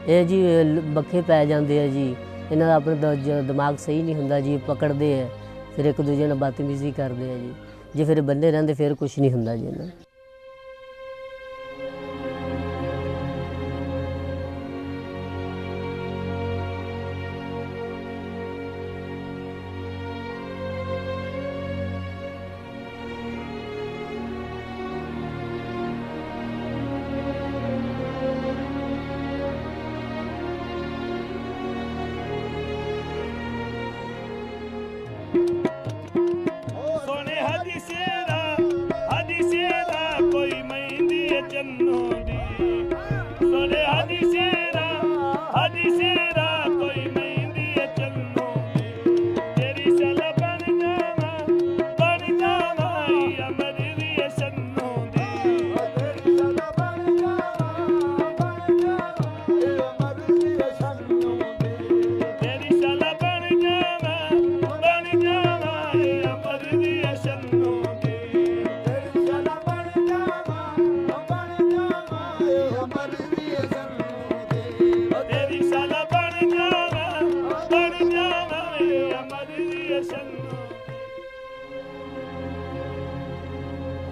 ਇਹ ਜੀ ਬੱਖੇ ਪੈ ਜਾਂਦੇ ਆ ਜੀ। ਇਹਨਾਂ ਦਾ ਆਪਣਾ ਦਿਮਾਗ ਸਹੀ ਨਹੀਂ ਹੁੰਦਾ ਜੀ, ਪਕੜਦੇ ਆ ਫਿਰ ਇੱਕ ਦੂਜੇ ਨਾਲ ਬਦਤਮੀਜ਼ੀ ਕਰਦੇ ਆ ਜੀ। ਜੇ ਫਿਰ ਬੰਨੇ ਰਹਿੰਦੇ ਫਿਰ ਕੁਛ ਨਹੀਂ ਹੁੰਦਾ ਜੀ ਇਹਨਾਂ।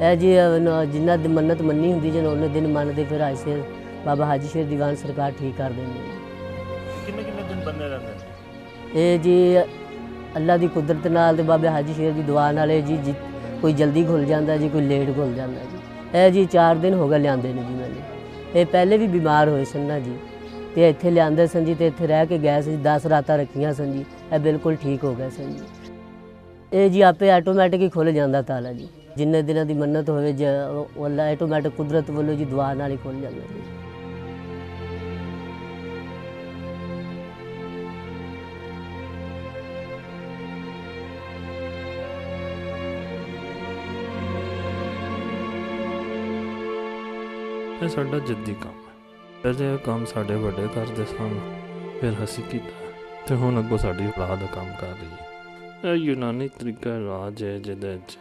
ਇਹ ਜੀ ਜਿੰਨਾ ਦੀ ਮੰਨਤ ਮੰਨੀ ਹੁੰਦੀ ਜਨ ਉਹਨੇ ਦਿਨ ਮੰਨਦੇ ਫਿਰ ਐਸੇ ਬਾਬਾ ਹਾਜੀ ਸ਼ੇਰ ਦੀਵਾਨ ਸਰਕਾਰ ਠੀਕ ਕਰ ਦਿੰਦੇ। ਕਿੰਨੇ ਦਿਨ ਬੰਨੇ ਰਹਿੰਦੇ? ਇਹ ਜੀ ਅੱਲਾ ਦੀ ਕੁਦਰਤ ਨਾਲ ਤੇ ਬਾਬਾ ਹਾਜੀ ਸ਼ੇਰ ਦੀ ਦੁਆ ਨਾਲ ਜੀ ਕੋਈ ਜਲਦੀ ਖੁੱਲ ਜਾਂਦਾ ਜੀ, ਕੋਈ ਲੇਟ ਖੁੱਲ ਜਾਂਦਾ ਜੀ। ਇਹ ਜੀ 4 ਦਿਨ ਹੋ ਗਏ ਲਿਆਂਦੇ ਨੇ ਜੀ ਮੈਨੂੰ। ਇਹ ਪਹਿਲੇ ਵੀ ਬਿਮਾਰ ਹੋਏ ਸਨ ਨਾ ਜੀ, ਤੇ ਇੱਥੇ ਲਿਆਂਦੇ ਸਨ ਜੀ, ਤੇ ਇੱਥੇ ਰਹਿ ਕੇ ਗਏ ਸੀ 10 ਰਾਤਾਂ ਰੱਖੀਆਂ ਸਨ ਜੀ। ਇਹ ਬਿਲਕੁਲ ਠੀਕ ਹੋ ਗਏ ਸਨ ਜੀ। ਇਹ ਜੀ ਆਪੇ ਆਟੋਮੈਟਿਕ ਹੀ ਖੁੱਲ ਜਾਂਦਾ ਤਾਲਾ ਜੀ। ਜਿੰਨੇ ਦਿਨਾਂ ਦੀ ਮੰਨਤ ਹੋਵੇ ਉਹ ਅੱਲਾ ਆਟੋਮੈਟਿਕ ਕੁਦਰਤ ਵੱਲੋਂ ਜੀ ਦੁਆ ਨਾਲ ਹੀ ਖੁੱਲ ਜਾਂਦਾ ਜੀ। ਇਹ ਸਾਡਾ ਜੱਦੀ ਕੰਮ ਹੈ। ਪਹਿਲੇ ਕੰਮ ਸਾਡੇ ਵੱਡੇ ਕਰਦੇ ਸਨ, ਫਿਰ ਅਸੀਂ ਕੀਤਾ, ਤੇ ਹੁਣ ਅੱਗੋਂ ਸਾਡੀ ਔਲਾਦ ਕੰਮ ਕਰ ਰਹੀ ਹੈ। ਇਹ ਯੂਨਾਨੀ ਤਰੀਕਾ ਇਲਾਜ ਹੈ ਜਿਹਦੇ 'ਚ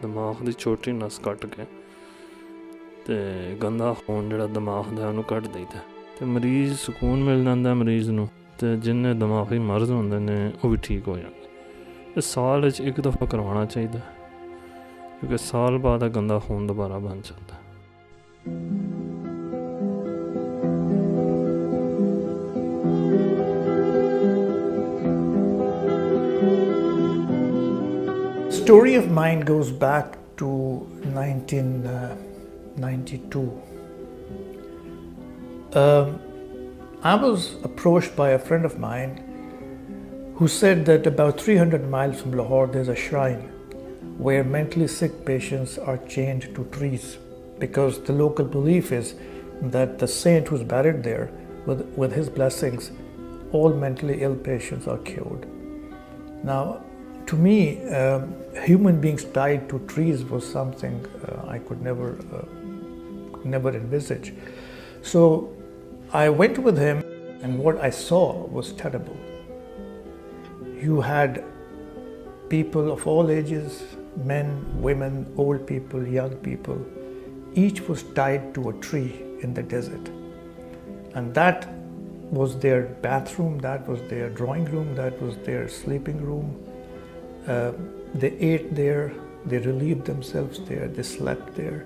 ਦਿਮਾਗ ਦੀ ਛੋਟੀ ਨਸ ਕੱਟ ਕੇ ਤੇ ਗੰਦਾ ਖੂਨ ਜਿਹੜਾ ਦਿਮਾਗ ਦਾ ਉਹਨੂੰ ਕੱਢ ਦਈਦਾ, ਤੇ ਮਰੀਜ਼ ਸਕੂਨ ਮਿਲ ਜਾਂਦਾ ਮਰੀਜ਼ ਨੂੰ, ਤੇ ਜਿੰਨੇ ਦਿਮਾਗੀ ਮਰਜ਼ ਹੁੰਦੇ ਨੇ ਉਹ ਵੀ ਠੀਕ ਹੋ ਜਾਂਦੇ। ਇਹ ਸਾਲ 'ਚ 1 ਦਫਾ ਕਰਵਾਉਣਾ ਚਾਹੀਦਾ, ਕਿਉਂਕਿ ਸਾਲ ਬਾਅਦ ਇਹ ਗੰਦਾ ਖੂਨ ਦੁਬਾਰਾ ਬਣ ਜਾਂਦਾ। Story of mine goes back to 1992. I was approached by a friend of mine who said that about 300 miles from Lahore there's a shrine where mentally sick patients are chained to trees, because the local belief is that the saint who's buried there, with his blessings, all mentally ill patients are cured. Now, to me, human beings tied to trees was something I could never envisage. So I went with him, and what I saw was terrible. You had people of all ages, men, women, old people, young people. Each was tied to a tree in the desert. And that was their bathroom, that was their drawing room, that was their sleeping room. They ate there, they relieved themselves there, they slept there.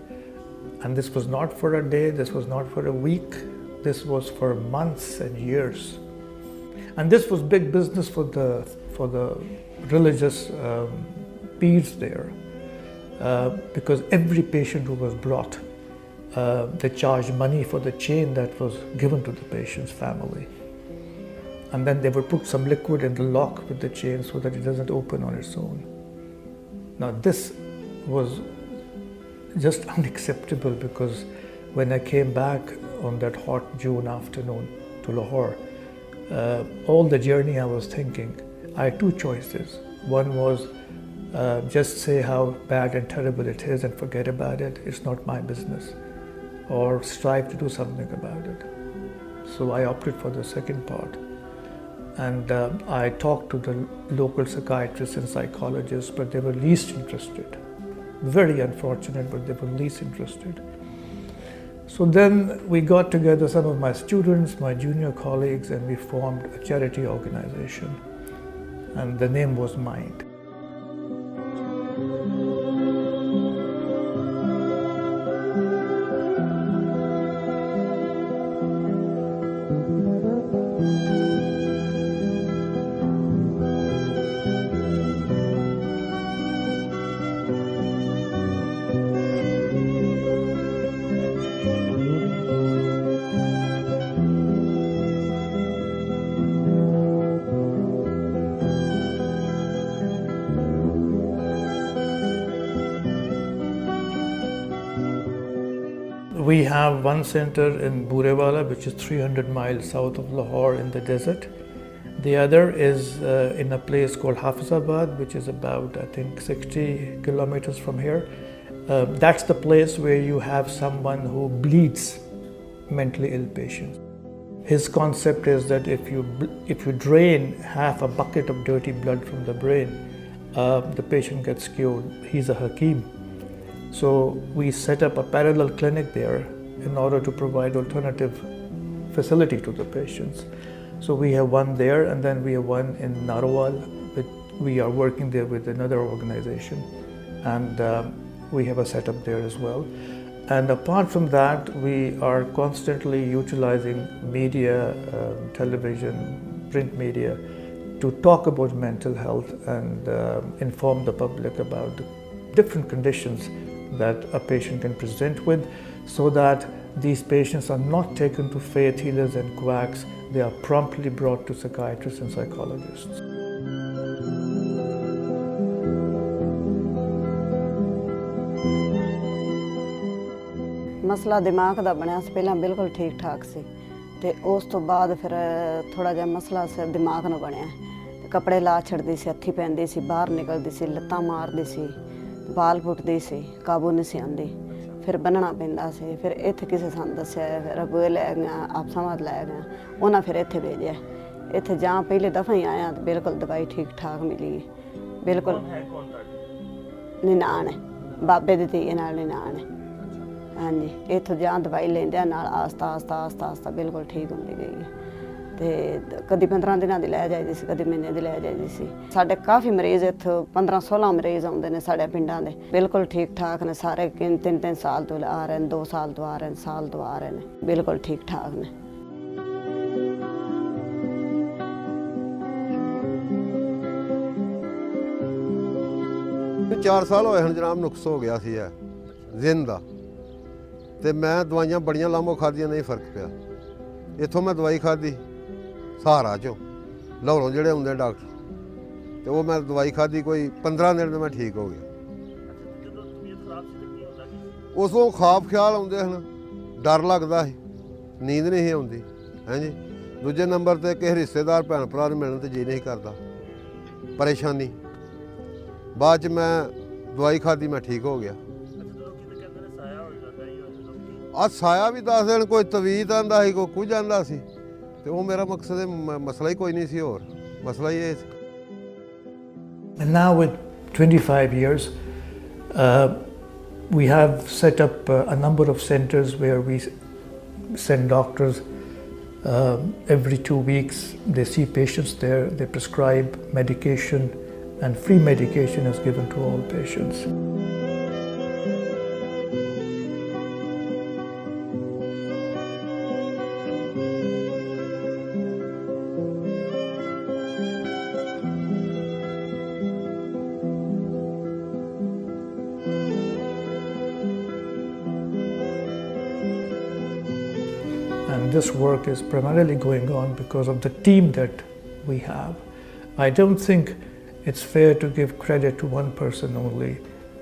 And this was not for a day, this was not for a week, this was for months and years. And this was big business for the religious peers there, because every patient who was brought, they charged money for the chain that was given to the patient's family. And then they would put some liquid in the lock with the chain so that it doesn't open on its own. Now this was just unacceptable, because when I came back on that hot June afternoon to Lahore, all the journey I was thinking, I had 2 choices. One was just say how bad and terrible it is and forget about it, it's not my business, or strive to do something about it. So I opted for the second part. And I talked to the local psychiatrists and psychologists, but they were least interested. Very unfortunate, but they were least interested. So then we got together some of my students, my junior colleagues, and we formed a charity organization. And the name was Mind. We have one center in Burewala, which is 300 miles south of Lahore in the desert. The other is in a place called Hafizabad, which is about, I think, 60 kilometers from here. That's the place where you have someone who bleeds mentally ill patients. His concept is that if you drain half a bucket of dirty blood from the brain, the patient gets cured. He's a Hakim. So we set up a parallel clinic there in order to provide alternative facility to the patients. So we have one there, and then we have one in Narwal. We are working there with another organization, and we have a setup there as well. And apart from that, we are constantly utilizing media, television, print media, to talk about mental health and inform the public about the different conditions that a patient can present with, so that these patients are not taken to faith healers and quacks. They are promptly brought to psychiatrists and psychologists. ਮਸਲਾ ਦਿਮਾਗ ਦਾ ਬਣਿਆ ਸੀ, ਪਹਿਲਾਂ ਬਿਲਕੁਲ ਠੀਕ ਠਾਕ ਸੀ ਤੇ ਉਸ ਤੋਂ ਬਾਅਦ ਫਿਰ ਥੋੜਾ ਜਿਹਾ ਮਸਲਾ ਦਿਮਾਗ ਨੂੰ ਬਣਿਆ। ਕੱਪੜੇ ਲਾ ਛੱਡਦੀ ਸੀ, ਹੱਥੀ ਪੈਂਦੀ ਸੀ, ਬਾਹਰ ਨਿਕਲਦੀ ਸੀ, ਲੱਤਾਂ ਮਾਰਦੀ ਸੀ, ਵਾਲ ਪੁੱਟਦੀ ਸੀ, ਕਾਬੂ ਨਹੀਂ ਸੀ ਆਉਂਦੀ। ਫਿਰ ਬੰਨਣਾ ਪੈਂਦਾ ਸੀ। ਫਿਰ ਇੱਥੇ ਕਿਸੇ ਸਾਨੂੰ ਦੱਸਿਆ, ਫਿਰ ਅੱਗੇ ਲੈ ਗਿਆ, ਆਪਸਾਵਾਦ ਲੈ ਗਿਆ, ਉਹਨਾਂ ਫਿਰ ਇੱਥੇ ਭੇਜਿਆ। ਇੱਥੇ ਜਾਂ ਪਹਿਲੇ ਦਫਾ ਹੀ ਆਇਆ ਤੇ ਬਿਲਕੁਲ ਦਵਾਈ ਠੀਕ ਠਾਕ ਮਿਲੀ। ਬਿਲਕੁਲ ਨਿਨਾਣ ਹੈ, ਬਾਬੇ ਦੀ ਧੀ ਨਾਲ ਨਿਨਾਣ ਹੈ। ਹਾਂਜੀ, ਇੱਥੋਂ ਜਾਂ ਦਵਾਈ ਲੈਂਦਿਆਂ ਨਾਲ ਆਸਤਾ ਬਿਲਕੁਲ ਠੀਕ ਹੁੰਦੀ ਗਈ ਹੈ। ਤੇ ਕਦੀ 15 ਦਿਨਾਂ ਦੀ ਲੈ ਜਾਈਦੀ ਸੀ, ਕਦੀ ਮਹੀਨੇ ਦੀ ਲੈ ਜਾਈਦੀ ਸੀ। ਸਾਡੇ ਕਾਫੀ ਮਰੀਜ਼ ਇੱਥੋਂ 15-16 ਮਰੀਜ਼ ਆਉਂਦੇ ਨੇ ਸਾਡੇ ਪਿੰਡਾਂ ਦੇ, ਬਿਲਕੁਲ ਠੀਕ ਠਾਕ ਨੇ ਸਾਰੇ। 3-3 ਸਾਲ ਤੋਂ ਆ ਰਹੇ ਨੇ, 2 ਸਾਲ ਤੋਂ ਆ ਰਹੇ ਨੇ, ਸਾਲ ਤੋਂ ਆ ਰਹੇ ਨੇ, ਬਿਲਕੁਲ ਠੀਕ ਠਾਕ ਨੇ। 4 ਸਾਲ ਹੋਏ ਹਨ ਜਨਾਬ, ਨੁਕਸ ਹੋ ਗਿਆ ਸੀ ਜ਼ਿੰਦ ਦਾ, ਤੇ ਮੈਂ ਦਵਾਈਆਂ ਬੜੀਆਂ ਲਾਮੋ ਖਾਧੀਆਂ, ਨਹੀਂ ਫਰਕ ਪਿਆ। ਇੱਥੋਂ ਮੈਂ ਦਵਾਈ ਖਾਧੀ ਸਹਾਰਾ ਚੋਂ, ਲਾਹੌਰੋਂ ਜਿਹੜੇ ਹੁੰਦੇ ਡਾਕਟਰ, ਤੇ ਉਹ ਮੈਂ ਦਵਾਈ ਖਾਧੀ, ਕੋਈ 15 ਦਿਨ ਤੇ ਮੈਂ ਠੀਕ ਹੋ ਗਿਆ। ਉਸੋਂ ਖਾਬ ਖਿਆਲ ਆਉਂਦੇ ਹਨ, ਡਰ ਲੱਗਦਾ ਸੀ, ਨੀਂਦ ਨਹੀਂ ਸੀ ਆਉਂਦੀ। ਹਾਂਜੀ, ਦੂਜੇ ਨੰਬਰ ਤੇ ਕਿਸੇ ਰਿਸ਼ਤੇਦਾਰ ਭੈਣ ਭਰਾ ਨੂੰ ਮਿਲਣ ਤੇ ਜੀ ਨਹੀਂ ਕਰਦਾ, ਪਰੇਸ਼ਾਨੀ। ਬਾਅਦ 'ਚ ਮੈਂ ਦਵਾਈ ਖਾਧੀ, ਮੈਂ ਠੀਕ ਹੋ ਗਿਆ। ਆ ਸਾਇਆ ਵੀ ਦੱਸ ਦੇਣ, ਕੋਈ ਤਵੀਤ ਆਂਦਾ ਸੀ, ਕੋਈ ਕੁਝ ਆਂਦਾ ਸੀ, ਤੇ ਉਹ ਮੇਰਾ ਮਕਸਦ ਮਸਲਾ ਹੀ ਕੋਈ ਨਹੀਂ ਸੀ, ਹੋਰ ਮਸਲਾ ਹੀ ਇਹ ਸੀ। And now with 25 years, we have set up a number of centers where we send doctors every 2 weeks. They see patients there, they prescribe medication, and free medication is given to all patients. And this work is primarily going on because of the team that we have. I don't think it's fair to give credit to one person only.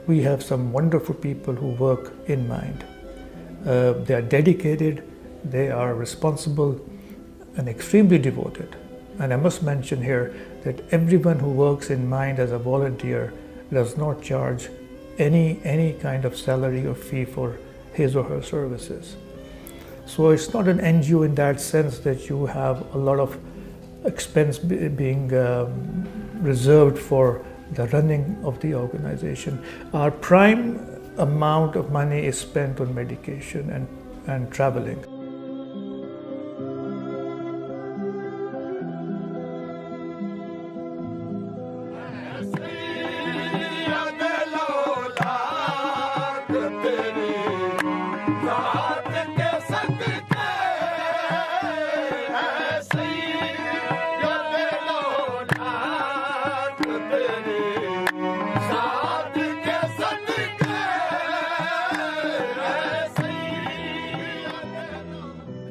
We have some wonderful people who work in Mind. They are dedicated, they are responsible and extremely devoted. And I must mention here that everyone who works in Mind as a volunteer does not charge any kind of salary or fee for his or her services. So it's not an NGO in that sense that you have a lot of expense being reserved for the running of the organization. Our prime amount of money is spent on medication and traveling.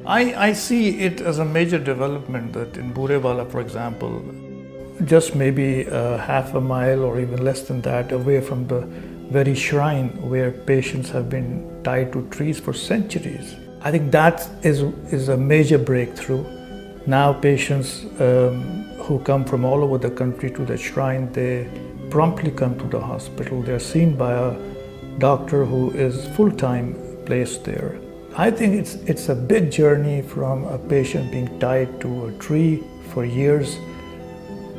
I see it as a major development that in Burewala, for example, just maybe half a mile or even less than that away from the very shrine where patients have been tied to trees for centuries. I think that is a major breakthrough. Now patients who come from all over the country to the shrine, they promptly come to the hospital. They're seen by a doctor who is full-time placed there. I think it's a big journey from a patient being tied to a tree for years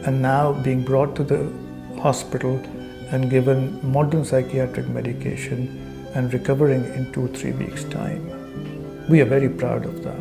and now being brought to the hospital and given modern psychiatric medication and recovering in 2-3 weeks' time. We are very proud of that.